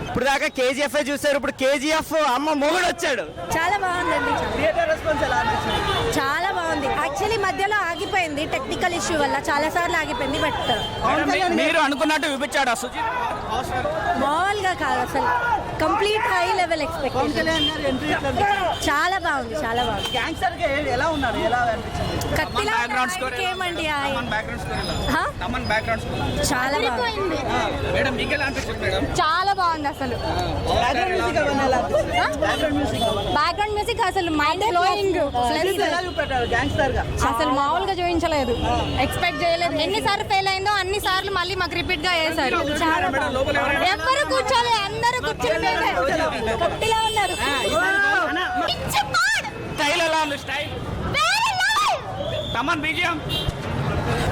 ఇప్పుడు దాకా కేజీఎఫ్ చూసారు, ఇప్పుడు కేజీఎఫ్ అమ్మ మొగుడు వచ్చాడు. చాలా బాగుందండి, థియేటర్ రెస్పాన్స్ ఎలా అనిపించింది? చాలా బాగుంది. యాక్చువల్లీ మధ్యలో ఆగిపోయింది టెక్నికల్ ఇష్యూ వల్ల, చాలా సార్లు ఆగిపోయింది. బట్ మీరు అనుకున్నట్టు చూపించాడు సుజిత్ మామూలుగా కాదు అసలు, కంప్లీట్ హై లెవెల్ ఎక్స్పెక్టేషన్. చాలా బాగుంది, చాలా బాగుంది. గ్యాంగ్స్టర్ ఎలా ఉన్నారు, ఎలా అనిపించింది? కత్తిలా ఏమండి చాలా బాగుంది, చాలా బాగుంది అసలు. బ్యాక్గ్రౌండ్ మ్యూజిక్ అసలు మైండ్ బ్లోయింగ్, అసలు మామూలుగా చూపించలేదు, ఎక్స్పెక్ట్ చేయలేదు. ఎన్నిసార్లు ఫెయిల్ అయిందో అన్ని సార్లు మళ్ళీ మాకు రిపీట్ గా చేశారు. ఎవరు కూర్చోలే, అందరూ కూర్చొని కత్తిలా ఉన్నారు. స్టైల్ ఎలా ఉంది? స్టైల్ తమన్ బీజియం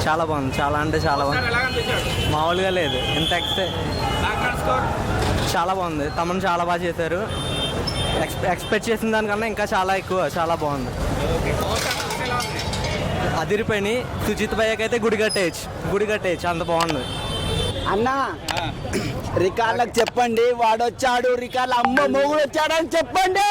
చాలా బాగుంది, చాలా అంటే చాలా బాగుంది, మామూలుగా లేదు. ఎంత చాలా బాగుంది. తమను చాలా బాగా చేశారు, ఎక్స్పెక్ట్ చేసిన దానికన్నా ఇంకా చాలా ఎక్కువ, చాలా బాగుంది. అదిరిపోయి సుజిత్ భయ్యకైతే గుడి కట్టేయచ్చు, అంత బాగుంది. అన్నా రికార్డులకు చెప్పండి, వాడొచ్చాడు రికార్డులు అమ్మ మొగుడు వచ్చాడని చెప్పండి.